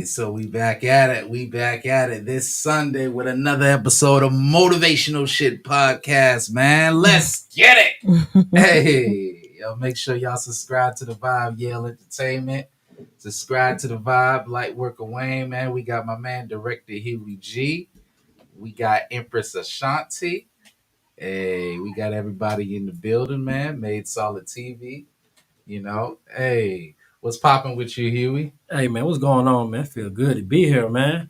So we back at it. We back at it this Sunday with another episode of Motivational Shit Podcast, man. Let's get it. Hey, yo, make sure y'all subscribe to the Vibe Yale Entertainment. Subscribe to the Vibe Light Work of Wayne, man. We got my man, Director Huey G. We got Empress Ashanti. Hey, we got everybody in the building, man. Made Solid TV. You know, hey, what's popping with you, Huey? Hey, man, what's going on, man? Feel good to be here, man.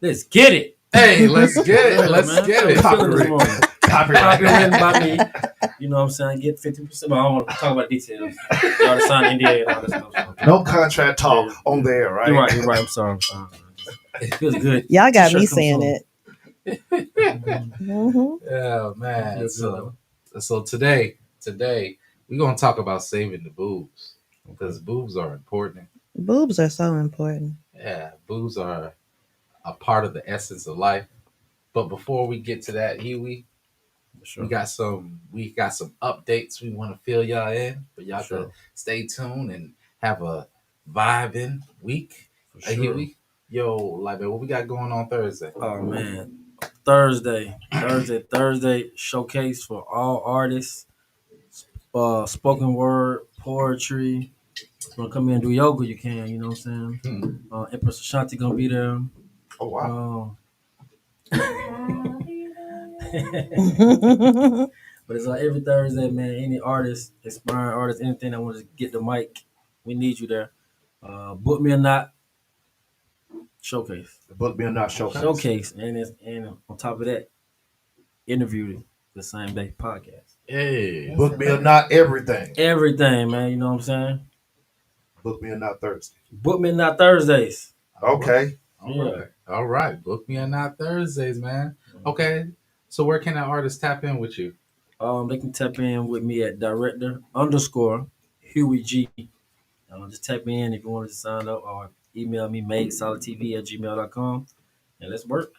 Let's get it. Hey, let's get it. Let's get it. Copyright by me. You know what I'm saying? Get 50%. But I don't want to talk about details. You ought to sign NDA and all that stuff. So. No contract talk on there, right? You're right. I'm sorry. It feels good. Y'all got me saying it. Yeah, man. So today we're gonna talk about saving the boobs because boobs are important. Boobs are so important. Yeah, boobs are a part of the essence of life. But before we get to that, Huey, we got some updates we want to fill y'all in, but y'all can stay tuned and have a vibing week. Huey, yo, like what we got going on Thursday? Oh man, Thursday showcase for all artists. Spoken word, poetry. If you want to come in and do yoga, you can. You know what I'm saying? Empress Ashanti gonna be there. Oh wow! But it's like every Thursday, man. Any artist, inspiring artist, anything that wants to get the mic, we need you there. Book Me or Not showcase. Book Me or Not showcase. And on top of that, interview the same day podcast. Hey, Book Me or Not everything. Everything, man. You know what I'm saying? Book Me or Not Thursday. Book Me or Not Thursdays. Okay. All right. Book Me or Not Thursdays, man. Okay. So where can an artist tap in with you? They can tap in with me at director_Huey G. Just tap in if you want to sign up or email me madesolidtv@gmail.com and let's work.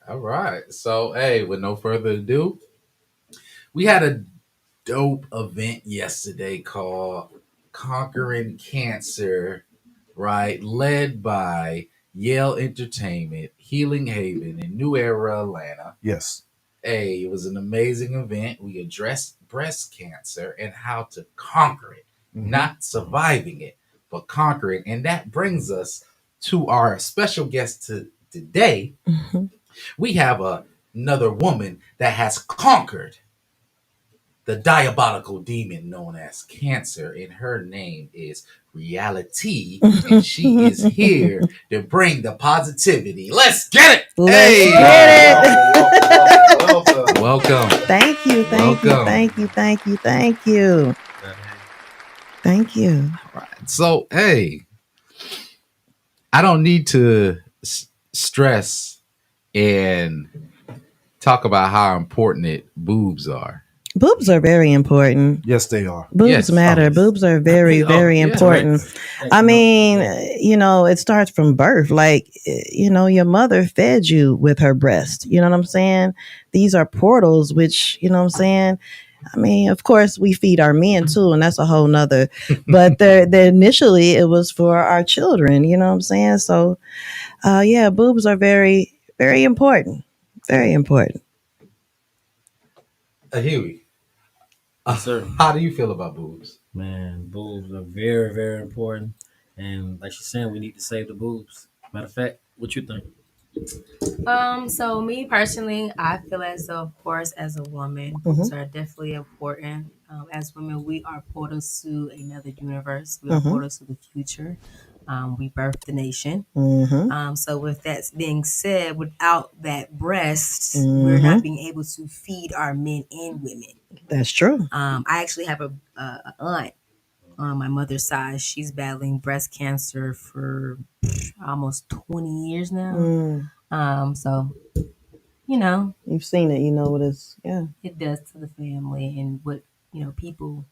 All right. So, hey, with no further ado, we had a dope event yesterday called Conquering Cancer, right? Led by Yale Entertainment, Healing Haven, in New Era, Atlanta. Yes. Hey, it was an amazing event. We addressed breast cancer and how to conquer it, not surviving it, but conquer it. And that brings us to our special guest today. We have another woman that has conquered the diabolical demon known as cancer, and her name is Realiti, and she is here to bring the positivity. Let's get it! Welcome. Thank you. All right. So, hey, I don't need to stress and talk about how important boobs are. Boobs are very important. Yes, they are. Boobs matter. Boobs are very, very important. Right. I mean, it starts from birth. Like, your mother fed you with her breast. You know what I'm saying? These are portals, which, you know what I'm saying? I mean, of course, we feed our men too, and that's a whole nother. But initially, it was for our children. You know what I'm saying? So, boobs are very, very important. Very important. Huey. Sir. How do you feel about boobs? Man, boobs are very, very important. And like she's saying, we need to save the boobs. Matter of fact, what you think? So me personally, I feel as though, of course, as a woman, boobs are definitely important. As women, we are portals to another universe. We are portals to the future. We birthed the nation. So with that being said, without that breast, we're not being able to feed our men and women. That's true. I actually have a aunt on my mother's side. She's battling breast cancer for almost 20 years now. So you know, You've seen it, you know what it does to the family and what, people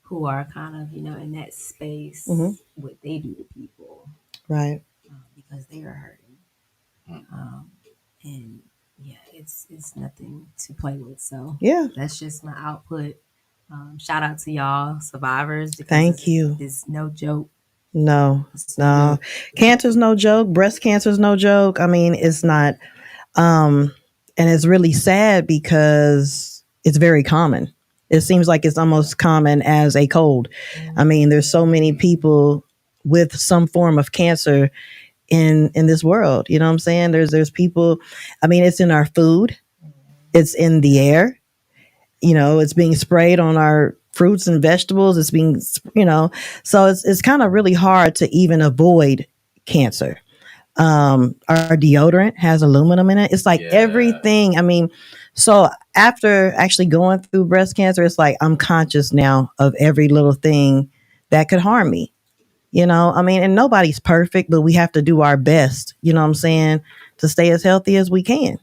who are kind of, in that space, what they do to people, right. because they are hurting. And yeah, it's nothing to play with. So Yeah. that's just my output. Shout out to y'all survivors, because Thank you. it's no joke. No, It's no no. joke. Cancer's no joke. Breast cancer's no joke. I mean, it's not. Um, and it's really sad because it's very common. It seems like it's almost common as a cold. I mean, there's so many people with some form of cancer in this world. You know what I'm saying? There's people. I mean, it's in our food. It's in the air. You know, it's being sprayed on our fruits and vegetables. It's being, so it's kind of really hard to even avoid cancer. Our deodorant has aluminum in it. It's like everything. I mean, so after actually going through breast cancer, it's like I'm conscious now of every little thing that could harm me. You know, I mean, and nobody's perfect, but we have to do our best, you know what I'm saying, to stay as healthy as we can.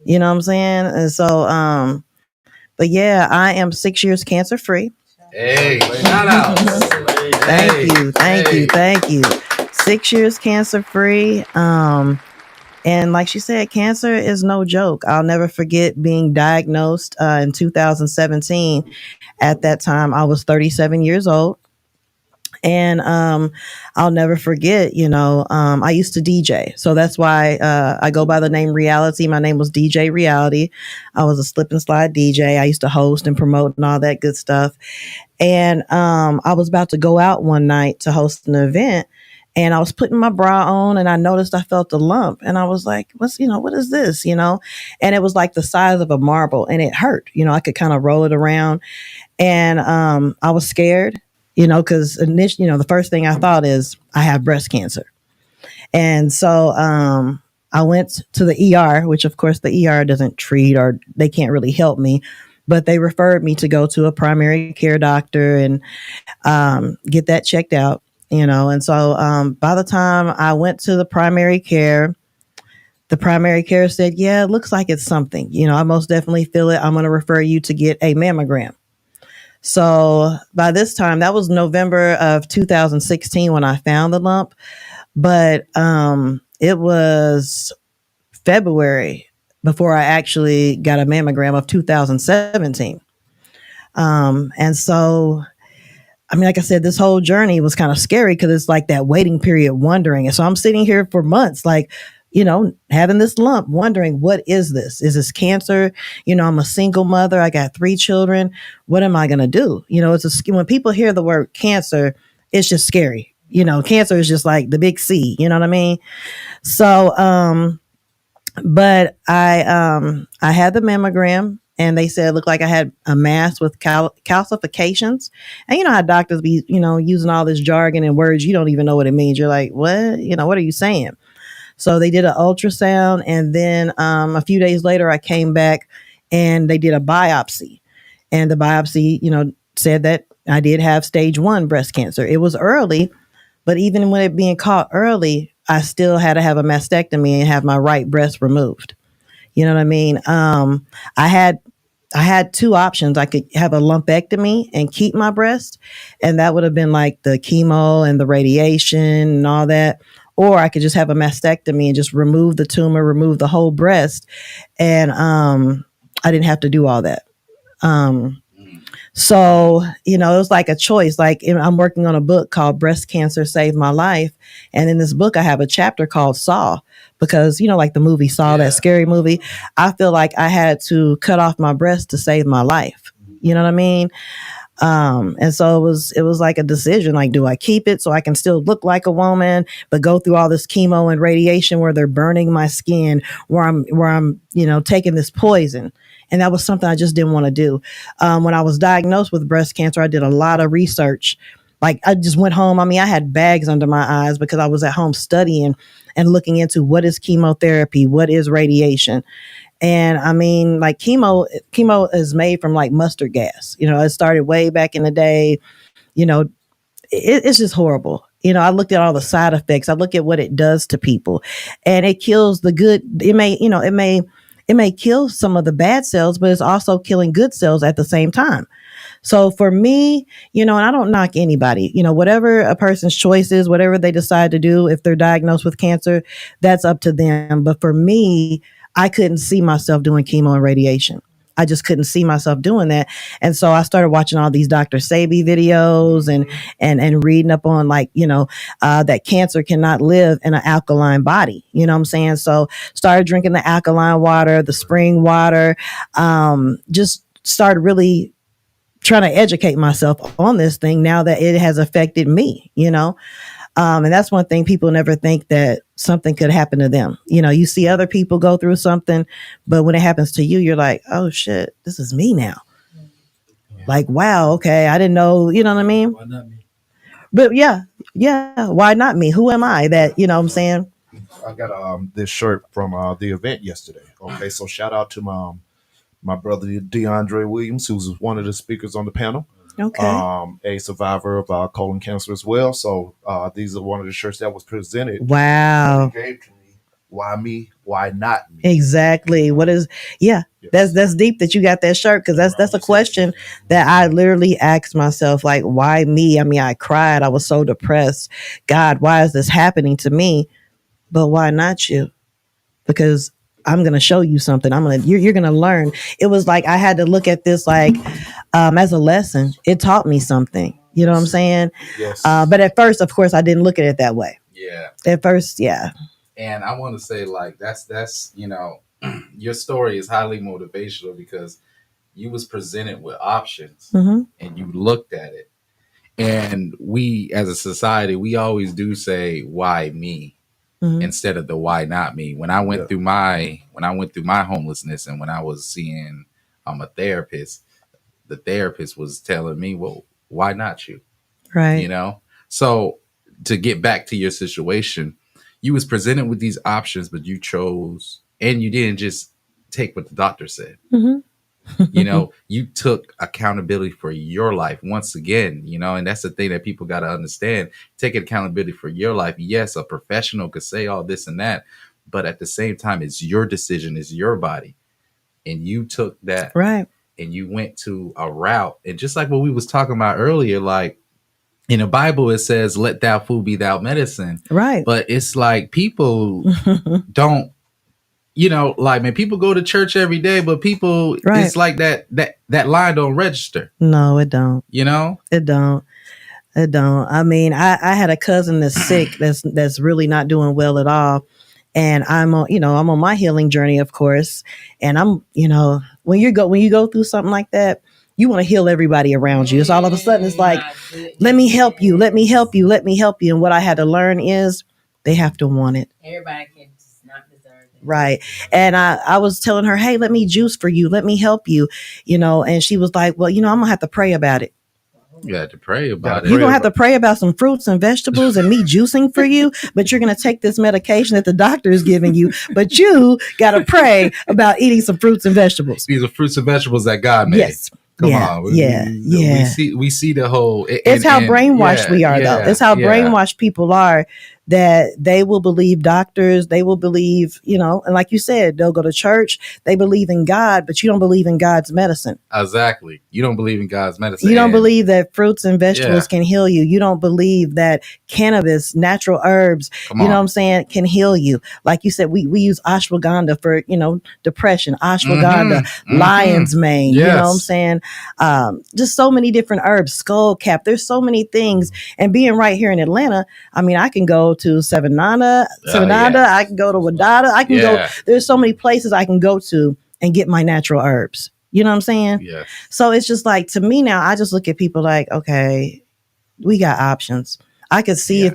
You know what I'm saying? And so, but yeah, I am 6 years cancer free. Hey, shout out. Thank you. 6 years cancer free. And like she said, cancer is no joke. I'll never forget being diagnosed in 2017. At that time, I was 37 years old. And I'll never forget, I used to DJ. So that's why I go by the name Realiti. My name was DJ Reality. I was a slip and slide DJ. I used to host and promote and all that good stuff. And I was about to go out one night to host an event. And I was putting my bra on and I noticed I felt a lump. And I was like, what is this? And it was like the size of a marble and it hurt. I could kind of roll it around. And I was scared, because initially, the first thing I thought is I have breast cancer. And so I went to the ER, which of course the ER doesn't treat or they can't really help me. But they referred me to go to a primary care doctor and get that checked out, And so by the time I went to the primary care said, yeah, it looks like it's something. I most definitely feel it. I'm going to refer you to get a mammogram. So by this time, that was November of 2016 when I found the lump. But it was February before I actually got a mammogram of 2017. And so, I mean, like I said, this whole journey was kind of scary because it's like that waiting period, wondering. And so I'm sitting here for months, like, having this lump, wondering, what is this? Is this cancer? I'm a single mother. I got 3 children. What am I going to do? When people hear the word cancer, it's just scary. Cancer is just like the big C, you know what I mean? So, but I had the mammogram and they said it looked like I had a mass with calcifications. And you know how doctors be, using all this jargon and words you don't even know what it means. You're like, what? What are you saying? So they did an ultrasound, and then a few days later, I came back and they did a biopsy. And the biopsy, said that I did have stage 1 breast cancer. It was early, but even when it being caught early, I still had to have a mastectomy and have my right breast removed. You know what I mean? I had 2 options. I could have a lumpectomy and keep my breast, and that would have been like the chemo and the radiation and all that. Or I could just have a mastectomy and just remove the tumor, remove the whole breast. And I didn't have to do all that. So, it was like a choice. Like I'm working on a book called Breast Cancer Saved My Life. And in this book, I have a chapter called Saw, because, like the movie Saw, that scary movie. I feel like I had to cut off my breast to save my life. You know what I mean? And so it was like a decision, like, do I keep it so I can still look like a woman, but go through all this chemo and radiation where they're burning my skin, where I'm, taking this poison. And that was something I just didn't want to do. When I was diagnosed with breast cancer, I did a lot of research. Like I just went home. I mean, I had bags under my eyes because I was at home studying and looking into what is chemotherapy, what is radiation. And I mean, like chemo is made from like mustard gas. It started way back in the day. It's just horrible. I looked at all the side effects. I look at what it does to people, and it kills the good. It may It may kill some of the bad cells, but it's also killing good cells at the same time. So for me, and I don't knock anybody, whatever a person's choice is, whatever they decide to do, if they're diagnosed with cancer, that's up to them. But for me, I couldn't see myself doing chemo and radiation. I just couldn't see myself doing that. And so I started watching all these Dr. Sebi videos and reading up on that cancer cannot live in an alkaline body. You know what I'm saying? So started drinking the alkaline water, the spring water, just started really trying to educate myself on this thing now that it has affected me, and that's one thing people never think, that something could happen to them. You see other people go through something, but when it happens to you, you're like, oh shit, this is me now. Yeah. Like, wow, okay, I didn't know, you know what I mean? Why not me? But yeah, why not me? Who am I that, you know what I'm saying? I got this shirt from the event yesterday. Okay, so shout out to my brother DeAndre Williams, who's one of the speakers on the panel. Okay. A survivor of colon cancer as well. So these are one of the shirts that was presented. Wow. Gave to me. Why me? Why not me? Exactly. What is? Yeah, yes. That's deep that you got that shirt, because that's a question that I literally asked myself. Like, why me? I mean, I cried. I was so depressed. God, why is this happening to me? But why not you? Because I'm going to show you something. You're going to learn. It was like I had to look at this like as a lesson. It taught me something. You know what I'm saying? Yes. But at first, of course, I didn't look at it that way. Yeah. At first, yeah. And I want to say, like, that's your story is highly motivational, because you was presented with options and you looked at it. And we, as a society, we always do say, why me? Instead of the why not me. When I went through my homelessness, and when I was seeing a therapist, the therapist was telling me, well, why not you? Right. So to get back to your situation, you was presented with these options, but you chose, and you didn't just take what the doctor said. You took accountability for your life once again, and that's the thing that people got to understand. Take accountability for your life. Yes, a professional could say all this and that, but at the same time, it's your decision, it's your body. And you took that, right, and you went to a route. And just like what we was talking about earlier, like in the Bible, it says, let thou food be thou medicine. Right. But it's like people don't, like, man, people go to church every day, but people, it's like that line don't register. No, it don't. It don't. I mean, I had a cousin that's sick, that's really not doing well at all. And I'm on my healing journey, of course. And I'm, when you go through something like that, you want to heal everybody around you. It's all of a sudden, it's like, let me help you. Let me help you. Let me help you. And what I had to learn is they have to want it. Everybody can just not deserve it. Right. And I was telling her, hey, let me juice for you. Let me help you. And she was like, well, I'm going to have to pray about it. You have to pray about it. You're going to have to pray about some fruits and vegetables and me juicing for you, but you're going to take this medication that the doctor is giving you, but you got to pray about eating some fruits and vegetables. These are fruits and vegetables that God made. Yes. Come on. We see the whole. It's how brainwashed we are, though. It's how brainwashed people are, that they will believe doctors. They will believe, and like you said, they'll go to church. They believe in God, but you don't believe in God's medicine. Exactly. You don't believe in God's medicine. You don't believe that fruits and vegetables can heal you. You don't believe that cannabis, natural herbs, you know what I'm saying, can heal you. Like you said, we use ashwagandha for, depression, ashwagandha, lion's mane, you know what I'm saying? Just so many different herbs, skull cap. There's so many things. And being right here in Atlanta, I mean, I can go to Savananda, I can go to Wadada, I can go. There's so many places I can go to and get my natural herbs. You know what I'm saying? Yeah. So it's just like, to me now, I just look at people like, okay, we got options. I could see if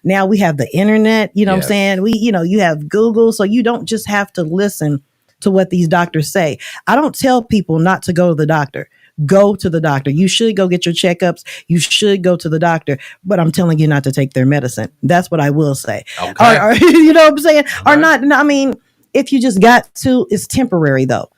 now we have the internet, you know what I'm saying? You have Google, so you don't just have to listen to what these doctors say. I don't tell people not to go to the doctor. Go to the doctor. You should go get your checkups. You should go to the doctor, but I'm telling you not to take their medicine. That's what I will say. Okay. Or you know what I'm saying? Or not. I mean, if you just got to, it's temporary though.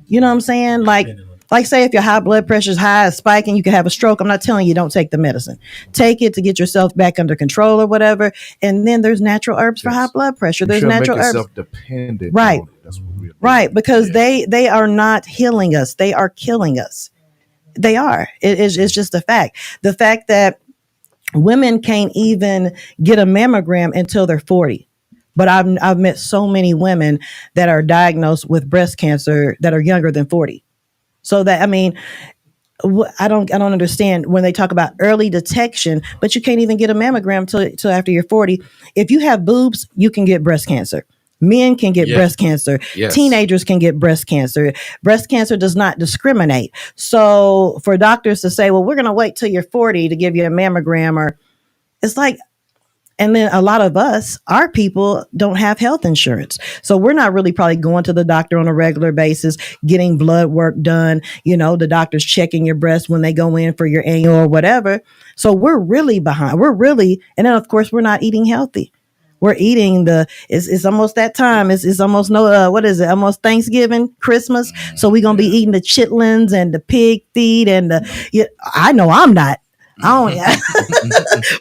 You know what I'm saying? Like, Like, say if your high blood pressure is high, spiking, you can have a stroke. I'm not telling you don't take the medicine. Take it to get yourself back under control or whatever. And then there's natural herbs for high blood pressure. You There's shouldn't make natural herbs. yourself dependent Right. on it. That's what we're doing. Right. Because they are not healing us. They are killing us. They are. It's just a fact. The fact that women can't even get a mammogram until they're 40. But I've met so many women that are diagnosed with breast cancer that are younger than 40. So that, I mean, I don't understand when they talk about early detection, but you can't even get a mammogram till after you're 40. If you have boobs, you can get breast cancer. Men can get breast cancer. Yes. Teenagers can get breast cancer. Breast cancer does not discriminate. So for doctors to say, well, we're going to wait till you're 40 to give you a mammogram, or it's like, and then a lot of us, our people don't have health insurance. So we're not really probably going to the doctor on a regular basis, getting blood work done. You know, the doctor's checking your breast when they go in for your annual or whatever. So we're really behind. And then of course we're not eating healthy. We're eating it's almost that time. It's almost what is it? Almost Thanksgiving, Christmas. So we're going to be eating the chitlins and the pig feet and I know I'm not.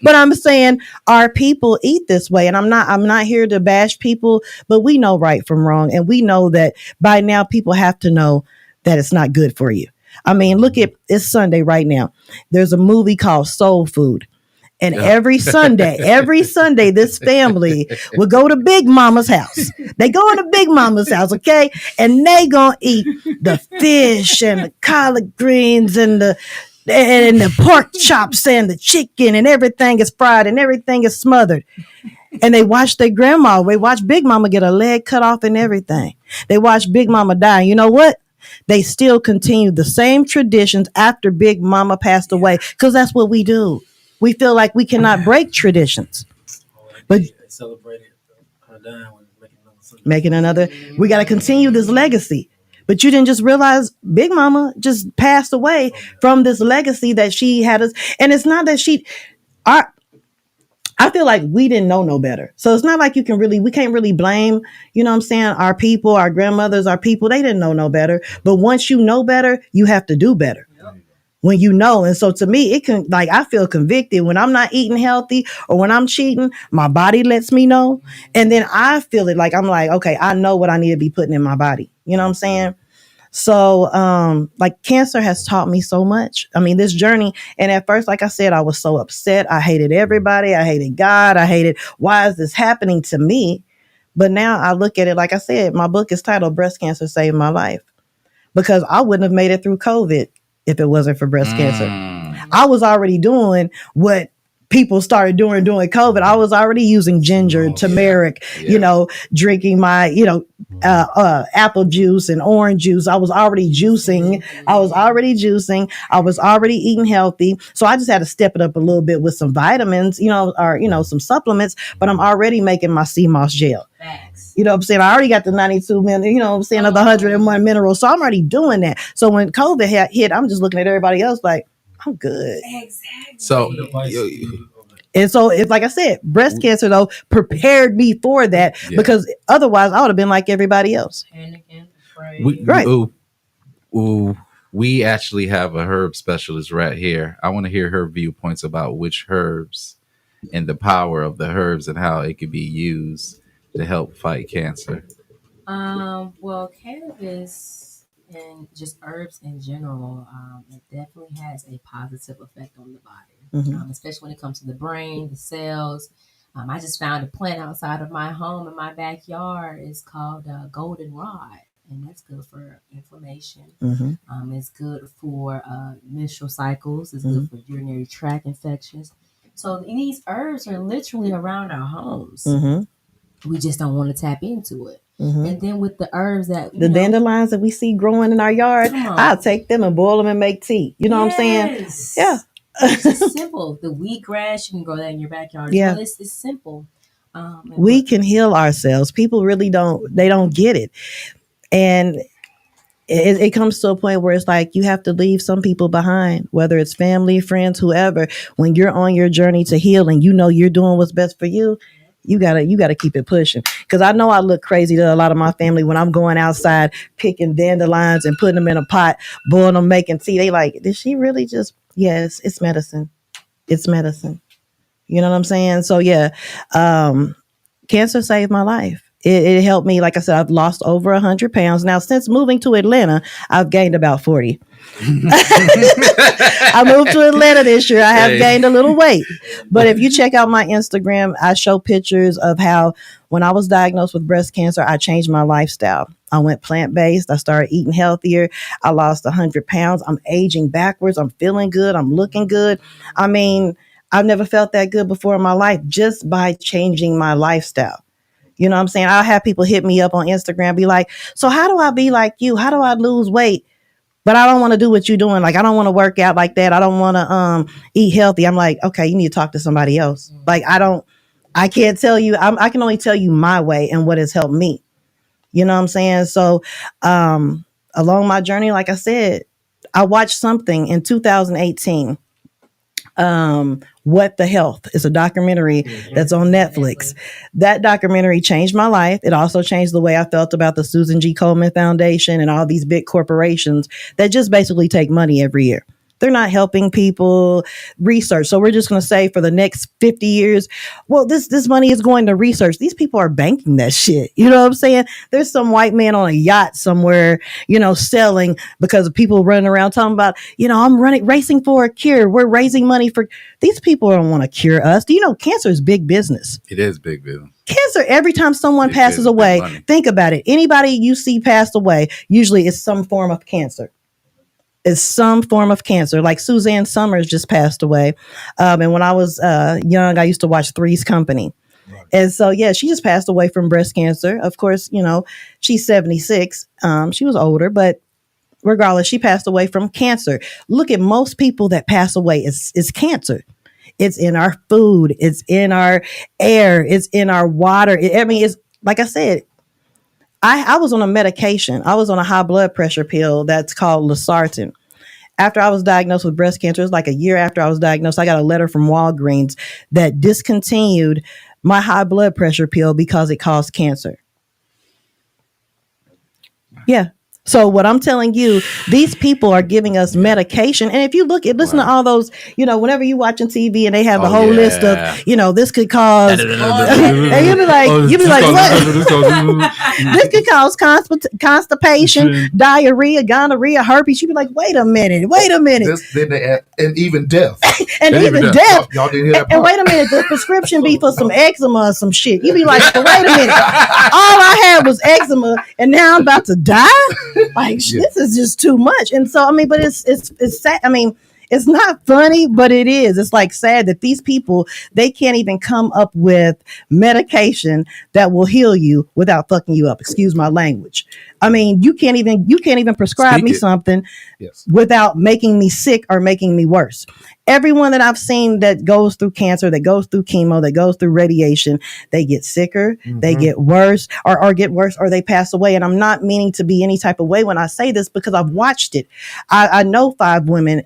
But I'm saying our people eat this way, and I'm not here to bash people, but we know right from wrong, and we know that by now people have to know that it's not good for you. I mean, look at it's Sunday right now. There's a movie called Soul Food. And every Sunday, this family will go to Big Mama's house. They go into Big Mama's house, okay? And they gonna eat the fish and the collard greens and the pork chops and the chicken, and everything is fried and everything is smothered. And they watch their grandma. They watch Big Mama get a leg cut off and everything. They watch Big Mama die. You know what? They still continue the same traditions after Big Mama passed away, because that's what we do. We feel like we cannot break traditions. But They celebrated her dying when making another. We got to continue this legacy. But you didn't just realize Big Mama just passed away from this legacy that she had us. And it's not that I feel like we didn't know no better. So it's not like we can't really blame, you know what I'm saying, our people, our grandmothers, our people. They didn't know no better. But once you know better, you have to do better. When you know. And so to me, I feel convicted when I'm not eating healthy or when I'm cheating. My body lets me know. And then I feel it like, I'm like, okay, I know what I need to be putting in my body. You know what I'm saying? So, like, cancer has taught me so much. I mean, this journey. And at first, like I said, I was so upset. I hated everybody. I hated God. I hated, why is this happening to me? But now I look at it, like I said, my book is titled Breast Cancer Saved My Life, because I wouldn't have made it through COVID if it wasn't for breast cancer. I was already doing what people started doing during COVID. I was already using ginger, turmeric, drinking my, apple juice and orange juice. I was already juicing. I was already eating healthy. So I just had to step it up a little bit with some vitamins, or, some supplements, but I'm already making my sea moss gel. You know what I'm saying? I already got the 92 minerals, you know what I'm saying, of the 101 minerals. So I'm already doing that. So when COVID hit, I'm just looking at everybody else like, I'm good. Exactly. So, and so, if, like I said, breast cancer, though, prepared me for that, because otherwise I would have been like everybody else. We actually have a herb specialist right here. I want to hear her viewpoints about which herbs and the power of the herbs and how it can be used to help fight cancer. Well, cannabis and just herbs in general, it definitely has a positive effect on the body, especially when it comes to the brain, the cells. I just found a plant outside of my home in my backyard. It's called goldenrod, and that's good for inflammation. It's good for menstrual cycles. It's good for urinary tract infections. So these herbs are literally around our homes. We just don't want to tap into it. And then with the herbs that the dandelions that we see growing in our yard, I'll take them and boil them and make tea. You know what I'm saying? Yeah. It's simple. The wheatgrass, you can grow that in your backyard. Yeah. Well, it's simple. We can heal ourselves. People really don't get it. And it comes to a point where it's like you have to leave some people behind, whether it's family, friends, whoever. When you're on your journey to heal and you know you're doing what's best for you, You gotta keep it pushing. Because I know I look crazy to a lot of my family when I'm going outside picking dandelions and putting them in a pot, boiling them, making tea. They like, did she really just? Yes, it's medicine. It's medicine. You know what I'm saying? So yeah, cancer saved my life. It helped me. Like I said, I've lost over 100 pounds. Now, since moving to Atlanta, I've gained about 40. I moved to Atlanta this year. I have gained a little weight. But if you check out my Instagram, I show pictures of how when I was diagnosed with breast cancer, I changed my lifestyle. I went plant-based. I started eating healthier. I lost 100 pounds. I'm aging backwards. I'm feeling good. I'm looking good. I mean, I've never felt that good before in my life just by changing my lifestyle. You know what I'm saying? I'll have people hit me up on Instagram, be like, so how do I be like you? How do I lose weight? But I don't want to do what you're doing. Like, I don't want to work out like that. I don't want to eat healthy. I'm like, okay, you need to talk to somebody else. Like, I can't tell you. I can only tell you my way and what has helped me. You know what I'm saying? So along my journey, like I said, I watched something in 2018. What the Health is a documentary that's on Netflix. That documentary changed my life. It also changed the way I felt about the Susan G. Komen Foundation and all these big corporations that just basically take money every year. They're not helping people research. So we're just going to say for the next 50 years, well, this money is going to research. These people are banking that shit. You know what I'm saying? There's some white man on a yacht somewhere, selling because of people running around talking about, I'm racing for a cure. We're raising money for these people don't want to cure us. Do you know cancer is big business? It is big business. Cancer, every time someone passes away, think about it. Anybody you see passed away, usually it's some form of cancer. Is some form of cancer. Like Suzanne Summers just passed away. And when I was young, I used to watch Three's Company. Right. And so, yeah, she just passed away from breast cancer. Of course, she's 76. She was older, but regardless, she passed away from cancer. Look at most people that pass away. It's cancer. It's in our food. It's in our air. It's in our water. It's like I said, I was on a medication. I was on a high blood pressure pill that's called Losartan. After I was diagnosed with breast cancer, it was like a year after I was diagnosed, I got a letter from Walgreens that discontinued my high blood pressure pill because it caused cancer. Yeah. So what I'm telling you, these people are giving us medication. And if you listen to all those, whenever you watching TV and they have the whole list of, this could cause, and you'll be like, what? This could cause constipation, diarrhea, gonorrhea, herpes. You'd be like, wait a minute. And even death. and even death. Y'all didn't hear that part. And wait a minute, the prescription be for some eczema or some shit. You'd be like, wait a minute. All I had was eczema and now I'm about to die? Like, this is just too much. And so, but it's sad. It's not funny, but it is. It's like sad that these people, they can't even come up with medication that will heal you without fucking you up. Excuse my language. You can't even prescribe me something without making me sick or making me worse. Everyone that I've seen that goes through cancer, that goes through chemo, that goes through radiation, they get sicker, they get worse or get worse or they pass away. And I'm not meaning to be any type of way when I say this because I've watched it. I know 5 women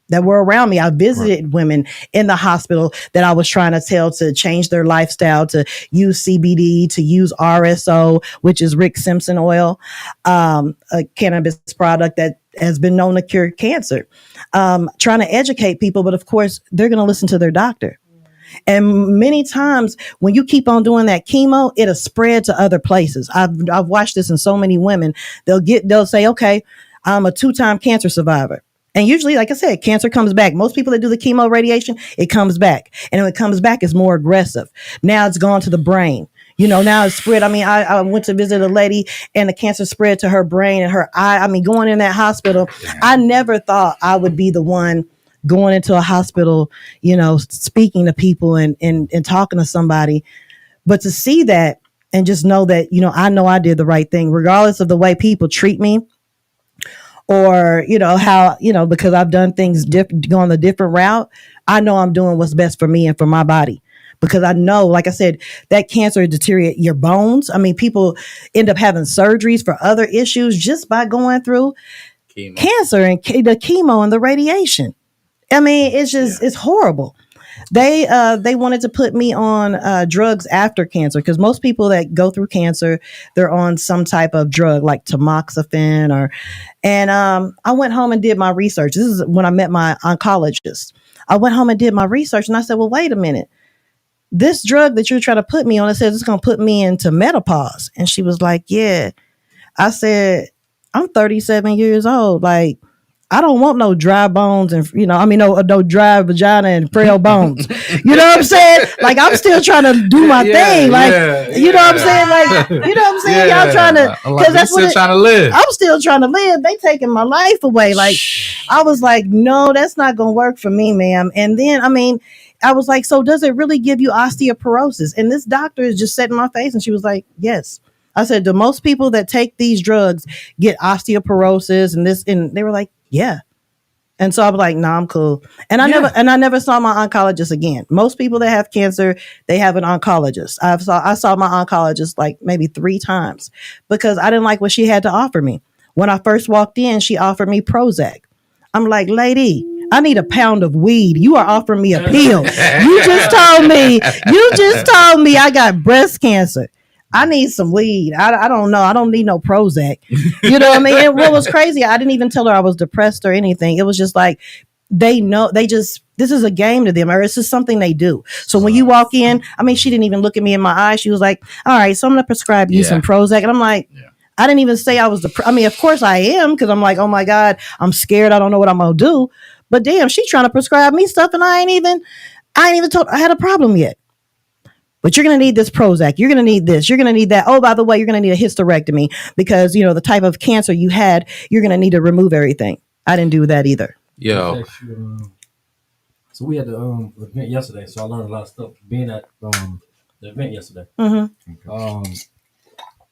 that were around me. I visited women in the hospital that I was trying to tell to change their lifestyle, to use CBD, to use RSO, which is Rick Simpson oil, a cannabis product that has been known to cure cancer. Trying to educate people, but of course, they're going to listen to their doctor. And many times when you keep on doing that chemo, it'll spread to other places. I've watched this in so many women. They'll say, okay, I'm a 2-time cancer survivor. And usually, like I said, cancer comes back. Most people that do the chemo radiation, it comes back. And when it comes back, it's more aggressive. Now it's gone to the brain. Now it's spread. I went to visit a lady and the cancer spread to her brain and her eye. Going in that hospital, I never thought I would be the one going into a hospital, speaking to people and talking to somebody. But to see that and just know that, I know I did the right thing, regardless of the way people treat me. Or, how, because I've done things going a different route, I know I'm doing what's best for me and for my body. Because I know, like I said, that cancer deteriorates your bones. People end up having surgeries for other issues just by going through cancer and the chemo and the radiation. It's just, it's horrible. They wanted to put me on drugs after cancer, because most people that go through cancer, they're on some type of drug like tamoxifen or. And I went home and did my research. This is when I met my oncologist. I went home and did my research, and I said, well, wait a minute. This drug that you're trying to put me on, it says it's going to put me into menopause. And she was like, yeah. I said, I'm 37 years old. Like, I don't want no dry bones and, no dry vagina and frail bones. You know what I'm saying? Like, I'm still trying to do my thing. Like, you know what I'm saying? Like, you know what I'm saying? Y'all trying to, because that's what trying to live. I'm still trying to live. They taking my life away. Like, I was like, no, that's not going to work for me, ma'am. And then, I was like, so does it really give you osteoporosis? And this doctor is just set in my face. And she was like, yes. I said, do most people that take these drugs get osteoporosis and this? And they were like, yeah. And so I was like, nah, I'm cool. And I never saw my oncologist again. Most people that have cancer, they have an oncologist. I saw my oncologist like maybe 3 times because I didn't like what she had to offer me. When I first walked in, she offered me Prozac. I'm like, lady, I need a pound of weed. You are offering me a pill. You just told me I got breast cancer. I need some weed. I don't know. I don't need no Prozac. You know what I mean? And what was crazy, I didn't even tell her I was depressed or anything. It was just like, this is a game to them, or it's just something they do. So when you walk in, she didn't even look at me in my eyes. She was like, all right, so I'm going to prescribe you some Prozac. And I'm like, I didn't even say I was of course I am, because I'm like, oh my God, I'm scared. I don't know what I'm going to do. But damn, she's trying to prescribe me stuff and I ain't even told I had a problem yet. But you're going to need this Prozac. You're going to need this. You're going to need that. Oh, by the way, you're going to need a hysterectomy because, the type of cancer you had, you're going to need to remove everything. I didn't do that either. Yo. So we had the event yesterday, so I learned a lot of stuff being at the event yesterday. Mm-hmm.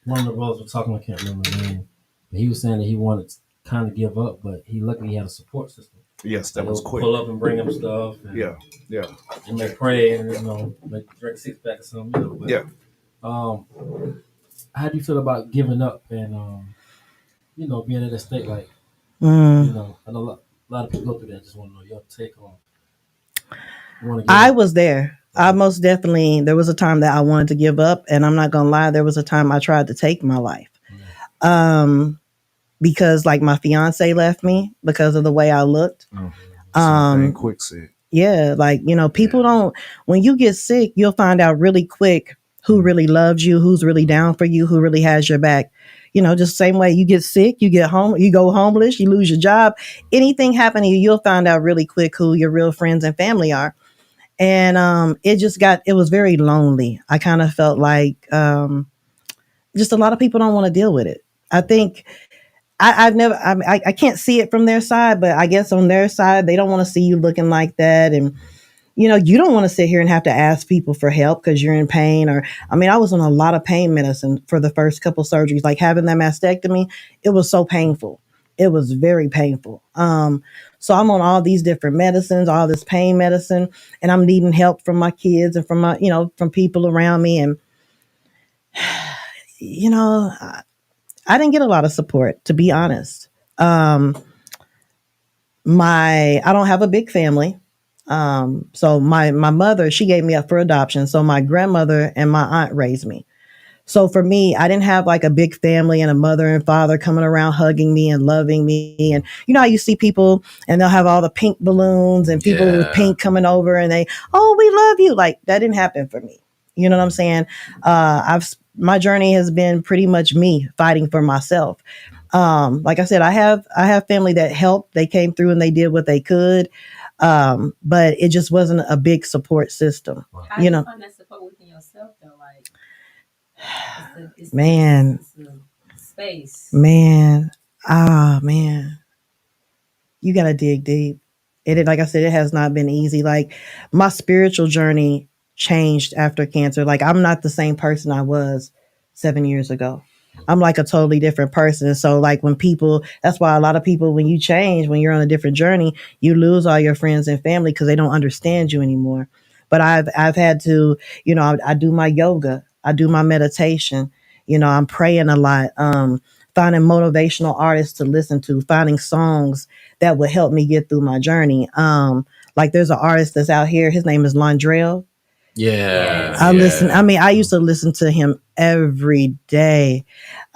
One of the brothers was talking, I can't remember his name, but he was saying that he wanted to kind of give up, but luckily he had a support system. Yes, that was quick. Pull up and bring him stuff. And, yeah. And may pray and make drink 6-pack or something. But, how do you feel about giving up and being in that state? Like, I know a lot of people go through that. I just want to know your take on. I was there. I most definitely. There was a time that I wanted to give up, and I'm not gonna lie. There was a time I tried to take my life. Because like my fiance left me because of the way I looked. Quick said. Yeah, like people don't. When you get sick, you'll find out really quick who really loves you, who's really down for you, who really has your back. Just the same way you get sick, you get home, you go homeless, you lose your job. Anything happen to you, you'll find out really quick who your real friends and family are. And it was very lonely. I kind of felt like just a lot of people don't want to deal with it. I think. I can't see it from their side, but I guess on their side, they don't want to see you looking like that. And, you don't want to sit here and have to ask people for help because you're in pain. I was on a lot of pain medicine for the first couple surgeries, like having that mastectomy. It was so painful. It was very painful. So I'm on all these different medicines, all this pain medicine, and I'm needing help from my kids and from my, from people around me. And, I didn't get a lot of support, to be honest. I don't have a big family. So my mother, she gave me up for adoption. So my grandmother and my aunt raised me. So for me, I didn't have like a big family and a mother and father coming around hugging me and loving me. And how you see people and they'll have all the pink balloons and people with pink coming over and oh, we love you. Like that didn't happen for me. You know what I'm saying? My journey has been pretty much me fighting for myself. Like I said, I have family that helped. They came through and they did what they could. But it just wasn't a big support system. How do you find that support within yourself though? Like, it's space. Man. You gotta dig deep. Like I said, it has not been easy. Like my spiritual journey changed after cancer. Like I'm not the same person I was 7 years ago. I'm like a totally different person. So like that's why a lot of people, when you change, when you're on a different journey, you lose all your friends and family because they don't understand you anymore. But I've had to, I do my yoga, I do my meditation, I'm praying a lot, finding motivational artists to listen to, finding songs that would help me get through my journey. Like there's an artist that's out here. His name is Londrell. Yeah. I listen. I mean, I used to listen to him every day.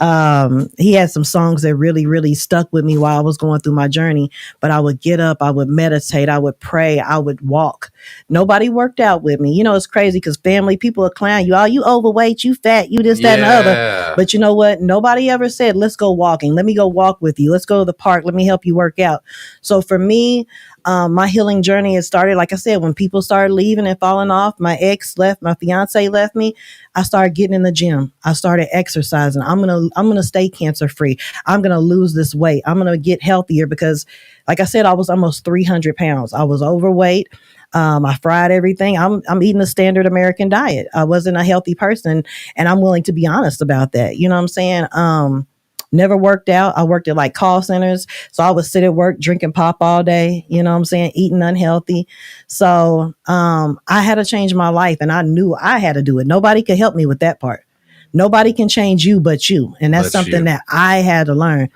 He had some songs that really, really stuck with me while I was going through my journey. But I would get up, I would meditate, I would pray, I would walk. Nobody worked out with me. You know, it's crazy because family people will clown you. Oh, you overweight, you fat, you this, that, and the other. But you know what? Nobody ever said, let's go walking. Let me go walk with you. Let's go to the park. Let me help you work out. So for me, my healing journey has started, like I said, when people started leaving and falling off. My ex left, my fiance left me. I started getting in the gym. I started exercising. I'm gonna stay cancer free. I'm gonna lose this weight. I'm gonna get healthier because, like I said, I was almost 300 pounds. I was overweight. I fried everything. I'm eating a standard American diet. I wasn't a healthy person, and I'm willing to be honest about that. You know what I'm saying? Never worked out. I worked at like call centers. So I would sit at work drinking pop all day, you know what I'm saying, eating unhealthy. So I had to change my life and I knew I had to do it. Nobody could help me with that part. Nobody can change you but you. And that's something that I had to learn.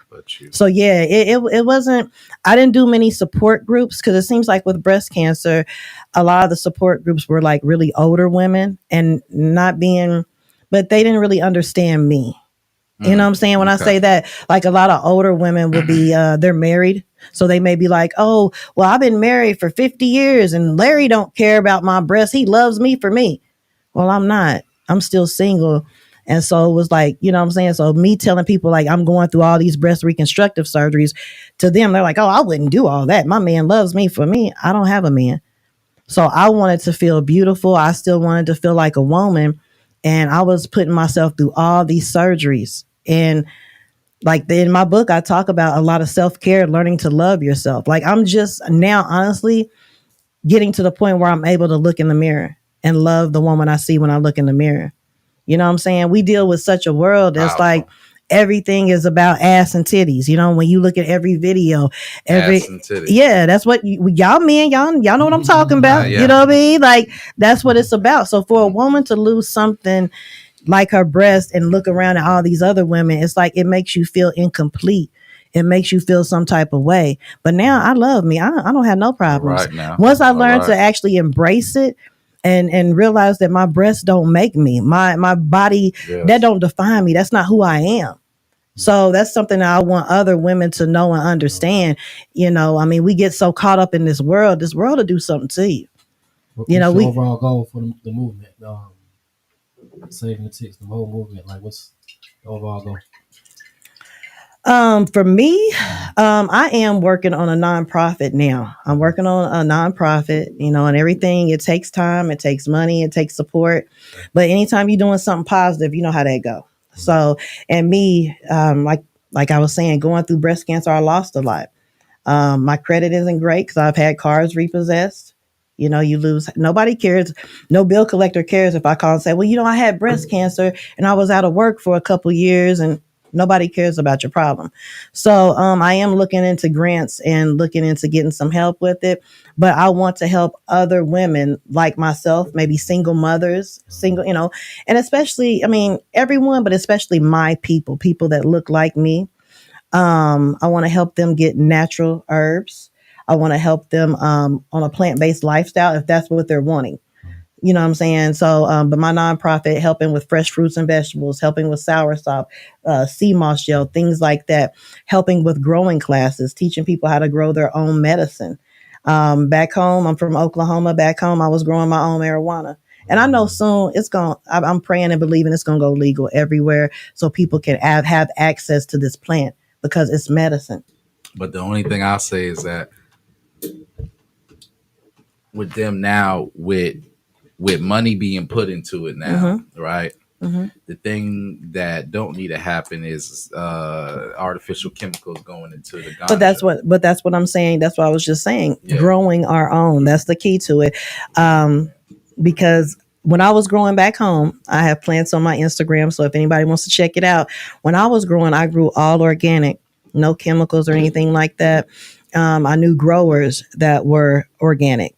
So yeah, it wasn't, I didn't do many support groups because it seems like with breast cancer, a lot of the support groups were like really older women and not being, but they didn't really understand me. You know what I'm saying? When I say that, like a lot of older women will be, they're married. So they may be like, oh, well, I've been married for 50 years and Larry don't care about my breasts. He loves me for me. Well, I'm not. I'm still single. And so it was like, you know what I'm saying? So me telling people like I'm going through all these breast reconstructive surgeries, to them, they're like, oh, I wouldn't do all that. My man loves me for me. I don't have a man. So I wanted to feel beautiful. I still wanted to feel like a woman. And I was putting myself through all these surgeries. And like in my book, I talk about a lot of self-care, learning to love yourself. Like I'm just now, honestly, getting to the point where I'm able to look in the mirror and love the woman I see when I look in the mirror. You know what I'm saying? We deal with such a world that's like everything is about ass and titties. You know, when you look at every video, yeah, that's what y'all men, y'all know what I'm talking about. You know what I mean? Like that's what it's about. So for a woman to lose something like her breast and look around at all these other women, it's like it makes you feel incomplete. It makes you feel some type of way. But now I love me. I don't have no problems. Once I learned to actually embrace it and realize that my breasts don't make me, my body, that don't define me. That's not who I am. So that's something that I want other women to know and understand. You know, I mean, we get so caught up in this world will do something to you. What's your overall goal for the movement? Saving the ticks, the whole movement. Like, what's the overall goal? For me, I am working on a nonprofit now. I'm working on a nonprofit, you know, and everything. It takes time, it takes money, it takes support. But anytime you're doing something positive, you know how that go. So, and me, like I was saying, going through breast cancer, I lost a lot. My credit isn't great because I've had cars repossessed. You know, you lose. Nobody cares. No bill collector cares if I call and say, well, you know, I had breast cancer and I was out of work for a couple years, and nobody cares about your problem. So I am looking into grants and looking into getting some help with it. But I want to help other women like myself, maybe single mothers, you know, and especially, I mean, everyone, but especially my people that look like me. I want to help them get natural herbs. I want to help them on a plant-based lifestyle if that's what they're wanting. You know what I'm saying? So, but my nonprofit helping with fresh fruits and vegetables, helping with soursop, sea moss gel, things like that, helping with growing classes, teaching people how to grow their own medicine. Back home, I'm from Oklahoma. Back home, I was growing my own marijuana. And I know soon I'm praying and believing it's going to go legal everywhere so people can have access to this plant because it's medicine. But the only thing I'll say is that with them now, with money being put into it now, right? Mm-hmm. The thing that don't need to happen is artificial chemicals going into the ganja. But that's what I'm saying. That's what I was just saying. Yeah. Growing our own. That's the key to it. Because when I was growing back home, I have plants on my Instagram. So if anybody wants to check it out, when I was growing, I grew all organic, no chemicals or anything like that. I knew growers that were organic.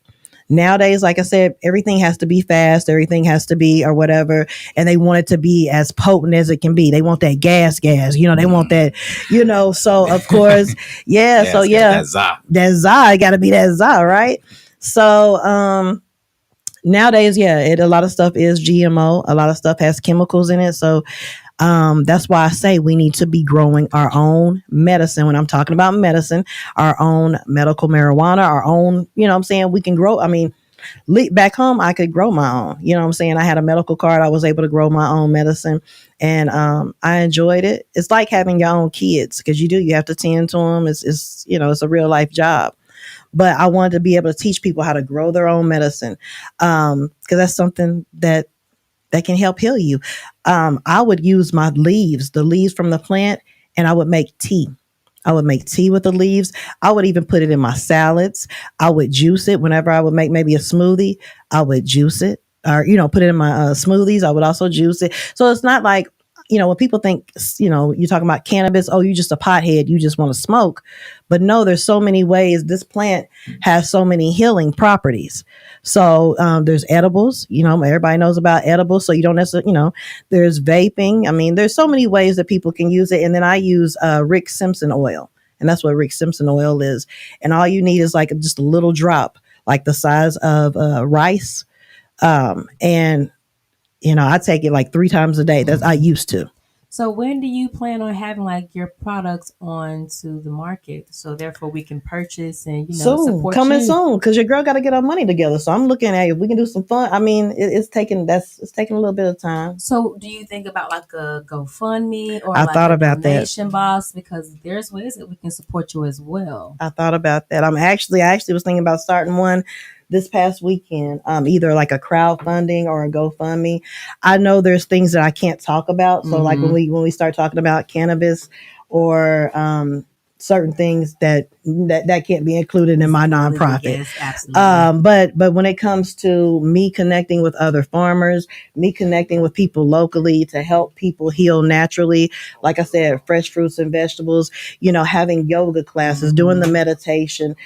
Nowadays, like I said, everything has to be fast. Everything has to be or whatever. And they want it to be as potent as it can be. They want that gas, you know, they want that, you know, so of course, yeah. So yeah, that za, it got to be that za, right? So nowadays, yeah, a lot of stuff is GMO. A lot of stuff has chemicals in it. So that's why I say we need to be growing our own medicine. When I'm talking about medicine, our own medical marijuana, our own, you know what I'm saying? We can grow. I mean, back home, I could grow my own. You know what I'm saying? I had a medical card. I was able to grow my own medicine, and I enjoyed it. It's like having your own kids because you have to tend to them. It's it's a real life job. But I wanted to be able to teach people how to grow their own medicine because that's something that can help heal you. I would use the leaves from the plant, and I would make tea. I would make tea with the leaves. I would even put it in my salads. I would juice it whenever I would make maybe a smoothie. I would juice it or, put it in my smoothies. I would also juice it. So it's not like, when people think, you're talking about cannabis, oh, you just a pothead, you just want to smoke. But no, there's so many ways. This plant has so many healing properties. So there's edibles, everybody knows about edibles. So you don't necessarily, there's vaping. I mean, there's so many ways that people can use it. And then I use Rick Simpson oil. And that's what Rick Simpson oil is. And all you need is like just a little drop, like the size of rice. And I take it like 3 times a day. That's I used to. So when do you plan on having like your products onto the market? So therefore we can purchase and soon, support coming you? soon, because your girl got to get our money together. So I'm looking at if we can do some fun. I mean, it's taking a little bit of time. So do you think about like a GoFundMe or I like thought a about donation box? Because there's ways that we can support you as well. I thought about that. I actually was thinking about starting one this past weekend, either like a crowdfunding or a GoFundMe. I know there's things that I can't talk about. So like when we start talking about cannabis or certain things that can't be included in my nonprofit. Yes, absolutely. But when it comes to me connecting with other farmers, me connecting with people locally to help people heal naturally, like I said, fresh fruits and vegetables, having yoga classes, doing the meditation,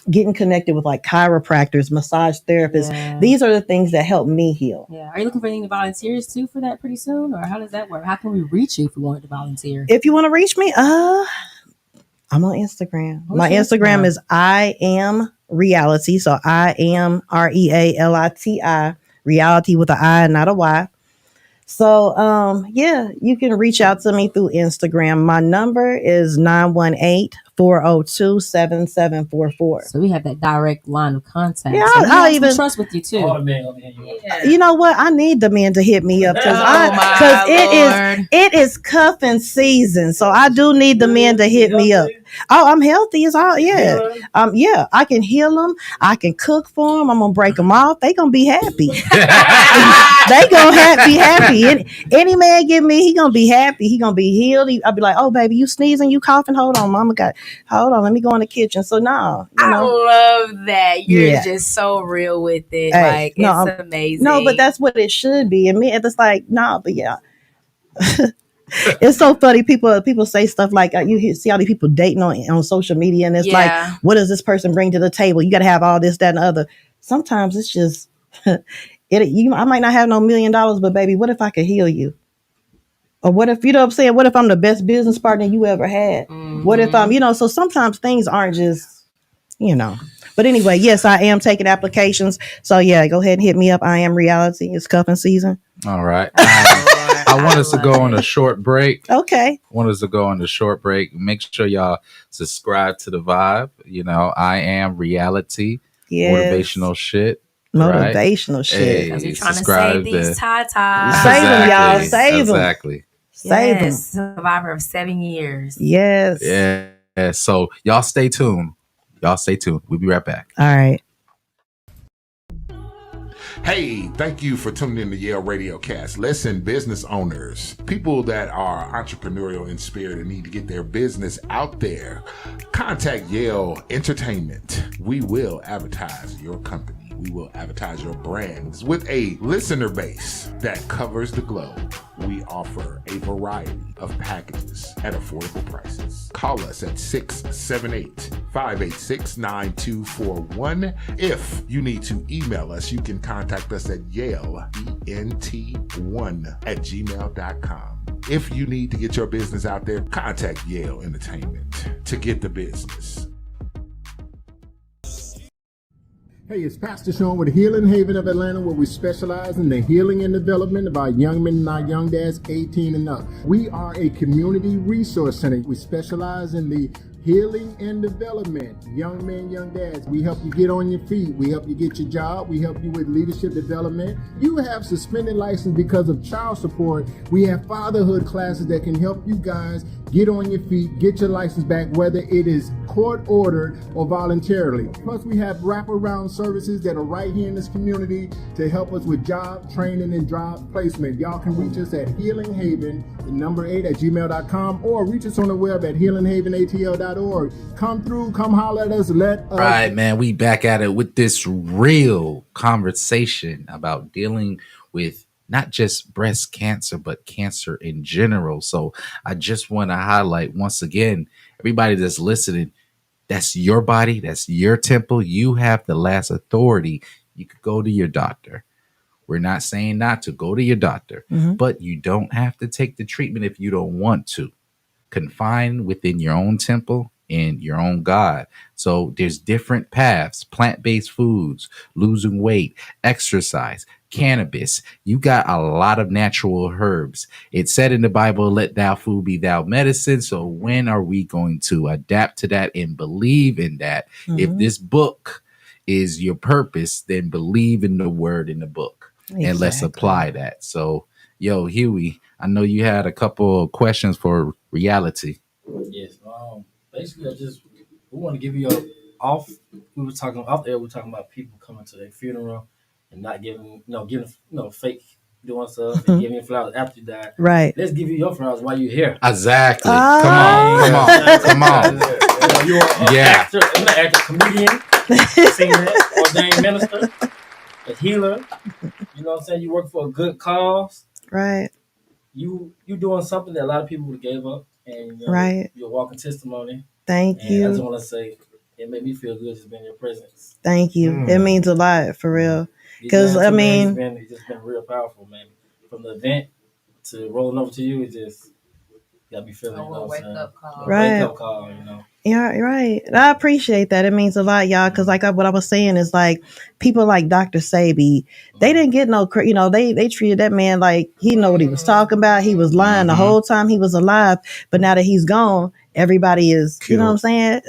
getting connected with like chiropractors, massage therapists. Yeah. These are the things that help me heal. Yeah. Are you looking for any volunteers too for that pretty soon? Or how does that work? How can we reach you if we want to volunteer? If you want to reach me, I'm on Instagram. My Instagram is I am Realiti. So I am Realiti, Realiti with an I, not a Y. So you can reach out to me through Instagram. My number is 918-402-7744. So we have that direct line of contact. Yeah, so I'll even trust with you too. Yeah. You know what? I need the men to hit me up because it is cuffing season. So I do need the men to hit me up. Oh, I'm healthy as all. Yeah. I can heal them. I can cook for them. I'm gonna break them off. They gonna be happy. They gonna be happy. Any man give me, he gonna be happy. He gonna be healed. I'll be like, oh baby, you sneezing, you coughing. Hold on, mama hold on. Let me go in the kitchen. So no, I love that. You're just so real with it. Hey, it's amazing. No, but that's what it should be. And me, it's like, but yeah. It's so funny. People say stuff like you see all these people dating on social media, and it's like, what does this person bring to the table? You got to have all this, that, and the other. Sometimes it's just I might not have no $1 million, but baby, what if I could heal you? Or what if, what I'm saying? What if I'm the best business partner you ever had? Mm-hmm. What if I'm, so sometimes things aren't just, But anyway, yes, I am taking applications. So yeah, go ahead and hit me up. I am Realiti. It's cuffing season. All right. I want us to go on a short break. Okay. Make sure y'all subscribe to the Vibe. I am Realiti. Yes. Motivational shit. Motivational shit. Hey, you're trying to save these tatas. Save them, y'all. Save them. Exactly. Save them. Survivor of 7 years. Yes. Yeah. So y'all stay tuned. We'll be right back. All right. Hey, thank you for tuning in to Yale Radiocast. Listen, business owners, people that are entrepreneurial in spirit and need to get their business out there, contact Yale Entertainment. We will advertise your company. We will advertise your brands with a listener base that covers the globe. We offer a variety of packages at affordable prices. Call us at 678-586-9241. If you need to email us, you can contact us at yaleent1@gmail.com. If you need to get your business out there, contact Yale Entertainment to get the business. Hey, it's Pastor Sean with Healing Haven of Atlanta, where we specialize in the healing and development of our young men and our young dads 18 and up. We are a community resource center. We specialize in the healing and development. Young men, young dads, we help you get on your feet. We help you get your job. We help you with leadership development. You have suspended license because of child support. We have fatherhood classes that can help you guys get on your feet, get your license back, whether it is court ordered or voluntarily. Plus, we have wraparound services that are right here in this community to help us with job training and job placement. Y'all can reach us at healinghaven, the number 8 at gmail.com, or reach us on the web at healinghavenatl.org. Come through, come holler at us, let us. Right, man, we back at it with this real conversation about dealing with not just breast cancer, but cancer in general. So I just want to highlight once again, everybody that's listening, that's your body, that's your temple. You have the last authority. You could go to your doctor. We're not saying not to go to your doctor, but you don't have to take the treatment if you don't want to. Confine within your own temple and your own God. So there's different paths: plant-based foods, losing weight, exercise, cannabis. You got a lot of natural herbs. It said in the Bible, let thou food be thou medicine. So when are we going to adapt to that and believe in that? If this book is your purpose, then believe in the word in the book. And let's apply that. So, yo, Huey, I know you had a couple of questions for Realiti. Yes. Basically, we want to give you off. We were talking off there. We were talking about people coming to their funeral and not giving fake doing stuff and giving you flowers after you die. Right. Let's give you your flowers while you're here. Exactly. Oh. Come on. You're an actor, not actor, comedian, singer, ordained minister, a healer. You know what I'm saying? You work for a good cause. Right. You doing something that a lot of people would have gave up, and you're a walking testimony. Thank you. I just want to say it made me feel good just being in your presence. Thank you. It means a lot, for real. Because it's just been real powerful, man. From the event to rolling over to you, it just got me feeling. Wake up call. Right. Wake up call. Yeah, right. I appreciate that. It means a lot, y'all. Because what I was saying is people like Dr. Sabi, they didn't get no, they treated that man like he know what he was talking about. He was lying the whole time he was alive. But now that he's gone, everybody is, you know what I'm saying?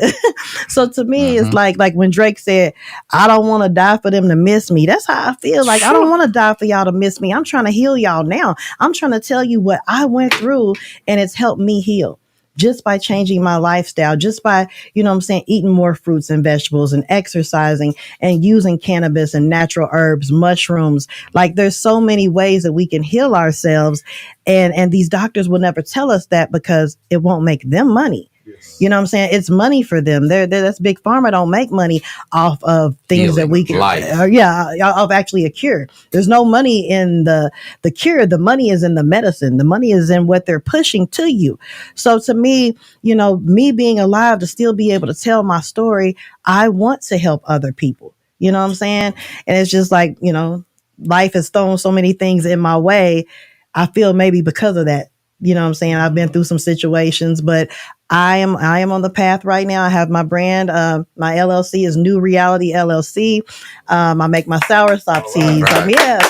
So to me, it's like when Drake said, I don't want to die for them to miss me. That's how I feel. Like, I don't want to die for y'all to miss me. I'm trying to heal y'all now. I'm trying to tell you what I went through, and it's helped me heal. Just by changing my lifestyle, just by, eating more fruits and vegetables and exercising and using cannabis and natural herbs, mushrooms. Like, there's so many ways that we can heal ourselves. And these doctors will never tell us that because it won't make them money. Yes. You know what I'm saying? It's money for them. That's big pharma don't make money off of things that we can, of actually a cure. There's no money in the cure. The money is in the medicine. The money is in what they're pushing to you. So to me, me being alive to still be able to tell my story, I want to help other people. You know what I'm saying? And it's just like, life has thrown so many things in my way. I feel maybe because of that. You know what I'm saying? I've been through some situations, but I am on the path right now. I have my brand. My LLC is New Reality LLC. I make my soursop teas. Right.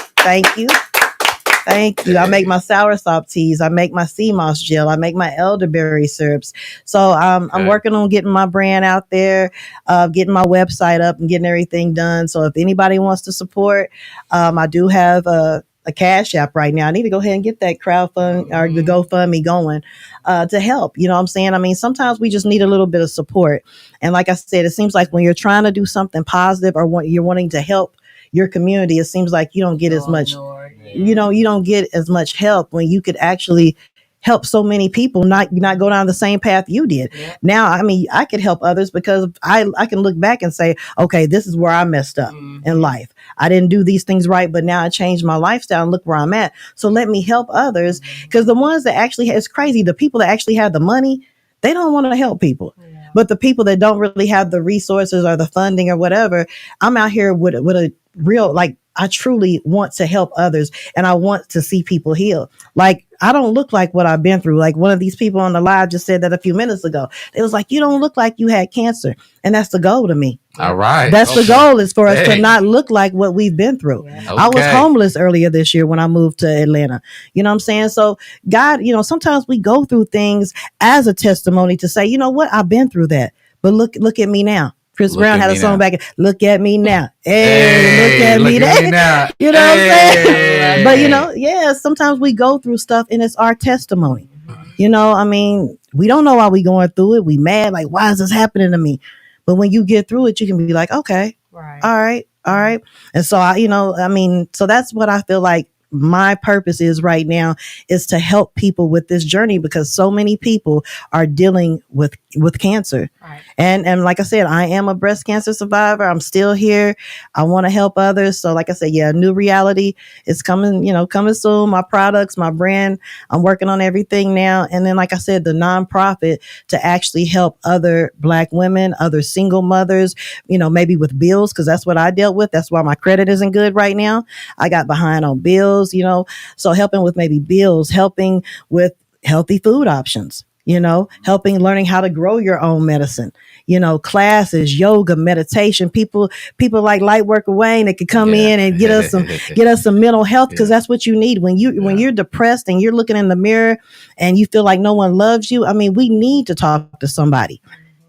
Thank you. I make my soursop teas. I make my sea moss gel. I make my elderberry syrups. So I'm working on getting my brand out there, getting my website up and getting everything done. So if anybody wants to support, I do have a Cash App right now. I need to go ahead and get that crowdfund or the GoFundMe going to help. You know what I'm saying? I mean, sometimes we just need a little bit of support. And like I said, it seems like when you're trying to do something positive or you're wanting to help your community, it seems like you don't get as much, you don't get as much help when you could actually help so many people not go down the same path you did. Yeah. Now, I mean, I could help others because I can look back and say, okay, this is where I messed up in life. I didn't do these things right, but now I changed my lifestyle and look where I'm at. So let me help others, because the ones that actually, it's crazy, the people that actually have the money, they don't want to help people. Yeah. But the people that don't really have the resources or the funding or whatever, I'm out here with a real, I truly want to help others and I want to see people heal. Like, I don't look like what I've been through. Like one of these people on the live just said that a few minutes ago. It was like, you don't look like you had cancer. And that's the goal to me. All right. That's the goal, is for us to not look like what we've been through. Yeah. Okay. I was homeless earlier this year when I moved to Atlanta. You know what I'm saying? So God, sometimes we go through things as a testimony to say, you know what, I've been through that. But look at me now. Chris Look Brown at had a me song now. back. Look at me now. Hey, look at me now. now. You know what I'm Hey. But sometimes we go through stuff and it's our testimony. I mean, we don't know why we going through it. We mad, like, why is this happening to me? But when you get through it, you can be like, okay, Right. all right. And so so that's what I feel like my purpose is right now, is to help people with this journey, because so many people are dealing with cancer. Right. And like I said, I am a breast cancer survivor. I'm still here. I want to help others. So like I said, new Realiti is coming, coming soon. My products, my brand, I'm working on everything now. And then, like I said, the nonprofit to actually help other Black women, other single mothers, maybe with bills, because that's what I dealt with. That's why my credit isn't good right now. I got behind on bills, so helping with maybe bills, helping with healthy food options, helping learning how to grow your own medicine, classes, yoga, meditation, people like Lightworker Wayne that could come in and get us some mental health, because that's what you need when you're depressed and you're looking in the mirror and you feel like no one loves you. I mean, we need to talk to somebody.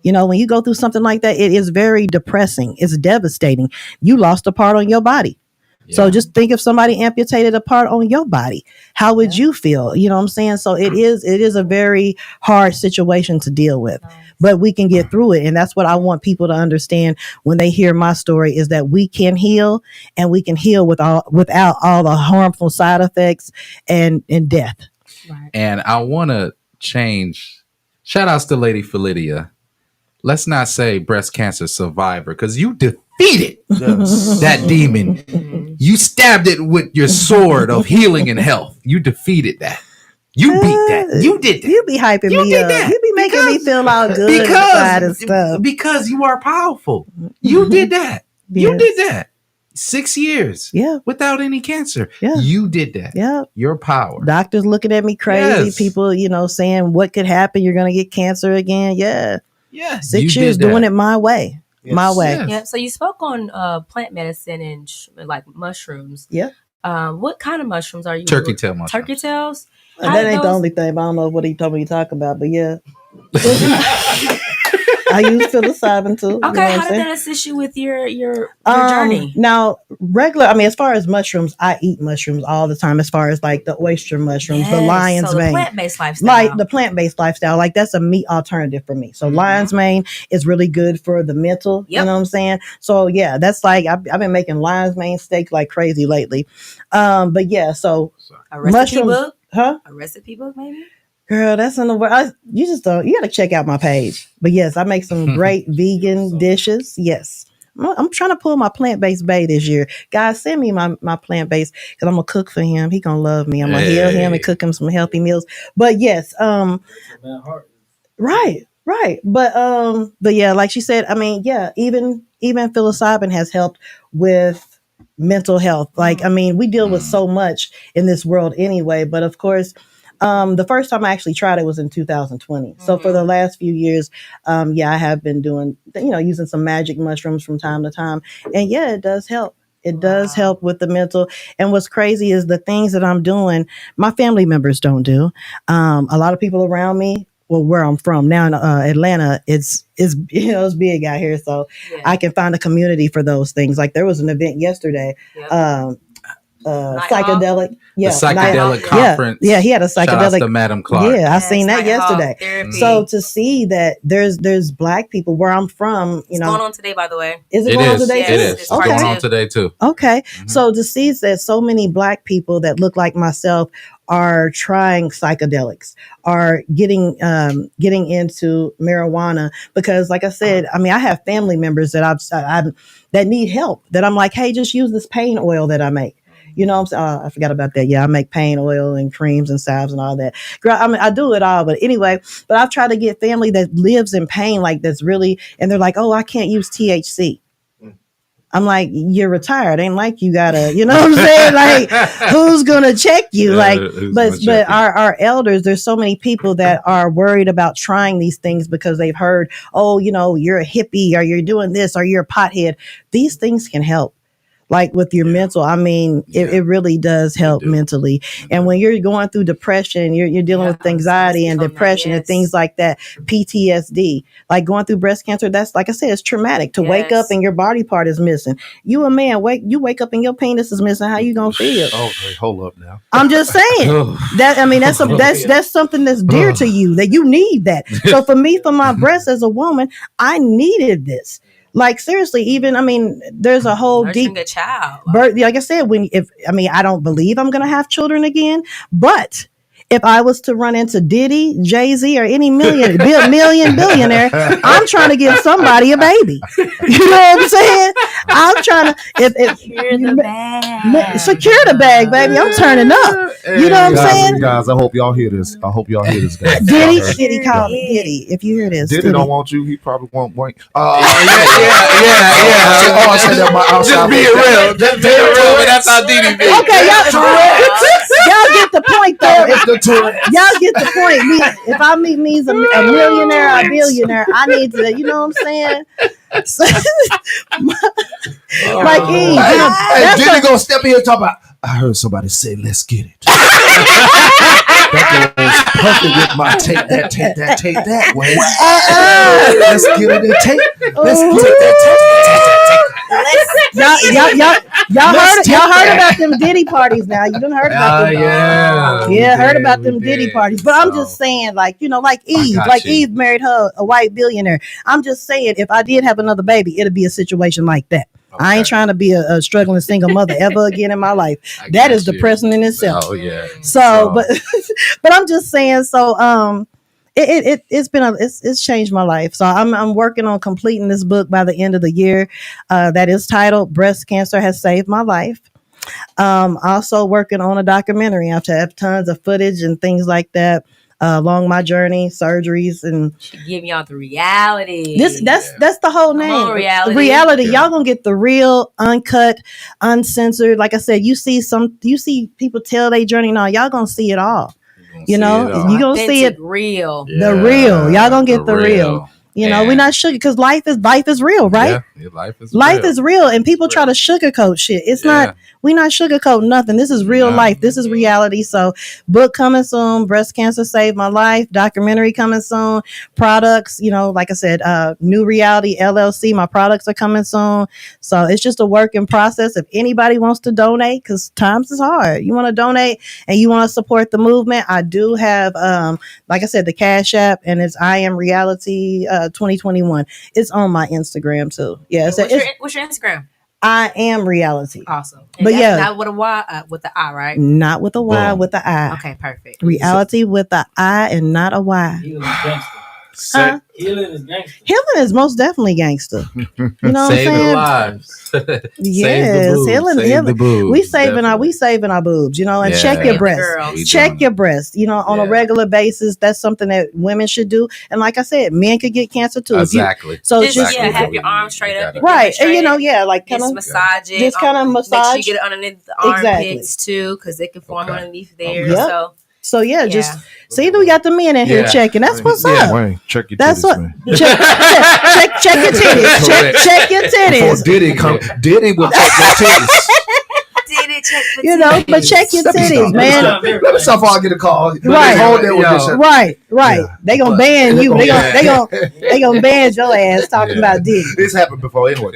When you go through something like that, it is very depressing. It's devastating. You lost a part on your body. So just think if somebody amputated a part on your body, how would you feel? You know what I'm saying? So it is a very hard situation to deal with, but we can get through it. And that's what I want people to understand when they hear my story, is that we can heal, and we can heal without all the harmful side effects and death. Right. And I want to change. Shout outs to Lady Felidia. Let's not say breast cancer survivor, because you defeated that demon. You stabbed it with your sword of healing and health. You defeated that. You beat that. You did that. You be hyping You me did up. that. You be making me feel all good inside and stuff. Because you are powerful. You did that. You did that. 6 years. Yeah. Without any cancer. Yeah. You did that. Yeah. Your power. Doctors looking at me crazy. Yes. People, saying what could happen. You're going to get cancer again. Yeah. Yeah. 6 years doing it my way. Yes. My way. Yes. Yeah. So you spoke on plant medicine and like mushrooms. Yeah. What kind of mushrooms are you? Turkey tail mushrooms. Turkey tails. That ain't the only thing, but I don't know what he told me to talk about, but yeah. I use psilocybin too. Okay, how did that assist you with your journey? Now, as far as mushrooms, I eat mushrooms all the time. As far as like the oyster mushrooms, the lion's mane, plant-based lifestyle, like the plant-based lifestyle, like that's a meat alternative for me. So lion's mane is really good for the mental. Yep. You know what I'm saying? So yeah, that's like I've been making lion's mane steak like crazy lately. But yeah, so a recipe book, huh? A recipe book, maybe. Girl, that's in the world. You got to check out my page. But yes, I make some great vegan dishes. Yes. I'm trying to pull my plant-based bae this year. Guys, send me my plant-based, because I'm going to cook for him. He going to love me. I'm going to heal him and cook him some healthy meals. But yes, right. But yeah, like she said, I mean, yeah, even psilocybin has helped with mental health. Like, I mean, we deal with so much in this world anyway, but of course, the first time I actually tried it was in 2020. So for the last few years, I have been doing, using some magic mushrooms from time to time. And yeah, it does help. It does help with the mental. And what's crazy is the things that I'm doing, my family members don't do. A lot of people around me, well, where I'm from now in Atlanta, it's big out here. So I can find a community for those things. Like there was an event yesterday, psychedelic. Yeah, the psychedelic conference. Yeah, he had a psychedelic. Shout outs to Madam Clark. Yeah, I seen that yesterday. Therapy. So to see that there's Black people where I'm from, it's going on today, by the way. Is it going on today? It is. It's going on today too. Okay. So to see that so many Black people that look like myself are trying psychedelics, are getting into marijuana, because like I said, I mean, I have family members that that need help, that I'm like, hey, just use this pain oil that I make. You know what I'm saying? I forgot about that. Yeah, I make pain oil and creams and salves and all that. Girl, I mean, I do it all. But anyway, I've tried to get family that lives in pain, like that's really, and they're like, oh, I can't use THC. I'm like, you're retired. Ain't like you gotta, you know what I'm saying? Like, who's gonna check you? Like, but our elders, there's so many people that are worried about trying these things because they've heard, oh, you're a hippie or you're doing this or you're a pothead. These things can help. Like with your mental, I mean, it really does help mentally. And when you're going through depression, you're dealing with anxiety and depression and things like that, PTSD, like going through breast cancer, that's, like I said, it's traumatic to wake up and your body part is missing. You a man, wake up and your penis is missing. How you gonna feel? Oh, hey, hold up now. I'm just saying that's something that's dear to you, that you need that. So for me, for my breast as a woman, I needed this. Like seriously, even there's a whole nurturing deep a child. Like I said, I don't believe I'm gonna have children again, but if I was to run into Diddy, Jay-Z, or any billionaire, I'm trying to give somebody a baby. You know what I'm saying? I'm trying to secure the bag, baby. I'm turning up. You know what I'm saying? Guys, I hope y'all hear this. Guys. Diddy called me. Diddy, if you hear this, Diddy don't want you. He probably won't wait. Yeah. Just being real. That's how Diddy be. Okay, y'all get the point though. Y'all get the point. If I meet me as a millionaire or a billionaire, I need to, you know what I'm saying? Like Eve. Hey, Diddy gonna step in and talk about, I heard somebody say, let's get it. That goes perfect with my take that way. Let's get it and take. Let's get that. Y'all heard about them Diddy parties now. You done heard about them. Heard about them Diddy parties. But I'm just saying, like Eve. Eve married a white billionaire. I'm just saying, if I did have another baby, it'd be a situation like that. Okay. I ain't trying to be a struggling single mother ever again in my life. That is depressing in itself. Oh yeah. So, but I'm just saying. So, it's changed my life. So I'm working on completing this book by the end of the year. That is titled "Breast Cancer Has Saved My Life." Also working on a documentary. I have to have tons of footage and things like that. Along my journey, surgeries, and give y'all the reality. That's the whole name. Reality. Yeah. Y'all gonna get the real, uncut, uncensored. Like I said, you see people tell their journey. Now y'all gonna see it all. You gonna see it real. The real. Y'all gonna get the real. We're not sugar because life is real, right? Yeah, life is real, and people try to sugarcoat shit. It's not. We're not sugarcoating nothing. This is real life. This is reality. So, book coming soon. Breast Cancer Saved My Life. Documentary coming soon. Products, like I said, New Reality LLC. My products are coming soon. So it's just a work in process. If anybody wants to donate, because times is hard, you want to donate and you want to support the movement, I do have, like I said, the Cash App, and it's I Am Reality 2021. It's on my Instagram too. Yeah. What's your Instagram? I Am Reality. Awesome. And but not with a Y, with the I, right? Not with a Y, with the I. Okay, perfect. Reality with the I and not a Y. Healing is gangster. Healing is most definitely gangster. You know what I'm saying? Saving lives. Yes, healing. We saving our boobs, and check your breast. Check your breast, on a regular basis. That's something that women should do. And like I said, men could get cancer too. Exactly. Have your arms straight up. Right. And like kind of massage it. Just kind of massage. Make sure you get it underneath the armpits too, because they can form underneath there. Yep. So just see, we got the men in here checking. That's what's up. Wayne, check your titties, That's what. man. Check your titties. Check your titties. Before Diddy come, Diddy will check your titties. Diddy check for titties. But check your titties, man. Let me stop before I get a call. Right. Yeah. They gonna ban you. They gonna ban your ass talking about Diddy. This happened before anyway.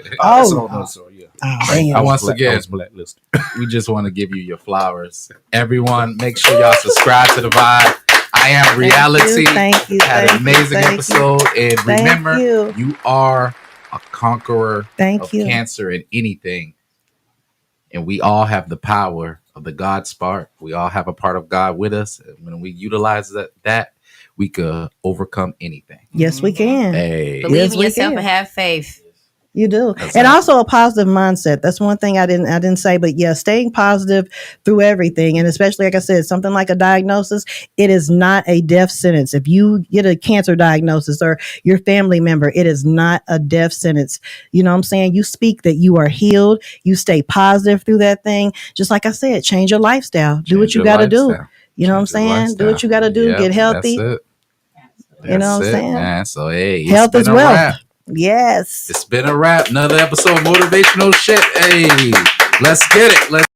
Once again, blacklisted. We just want to give you your flowers. Everyone, make sure y'all subscribe to the Vibe. I Am Reality. Thank you. Had an amazing episode. And remember, you are a conqueror of cancer and anything. And we all have the power of the God spark. We all have a part of God with us. And when we utilize that, we could overcome anything. Yes, we can. Hey. Believe in yourself and have faith. You do. That's And right. also a positive mindset. That's one thing I didn't say, but yeah, staying positive through everything. And especially, like I said, something like a diagnosis, it is not a death sentence. If you get a cancer diagnosis or your family member, it is not a death sentence. You know what I'm saying? You speak that you are healed. You stay positive through that thing. Just like I said, change your lifestyle. Do what Change you your got to do. lifestyle. You know what I'm Change your saying? Do what lifestyle. you got to do. Yep, Get that's healthy. it. You know That's what I'm it, saying? man. So hey, it's Health been is a wealth. wrap. Yes. It's been a wrap. Another episode of Motivational Shit. Hey, let's get it. Let's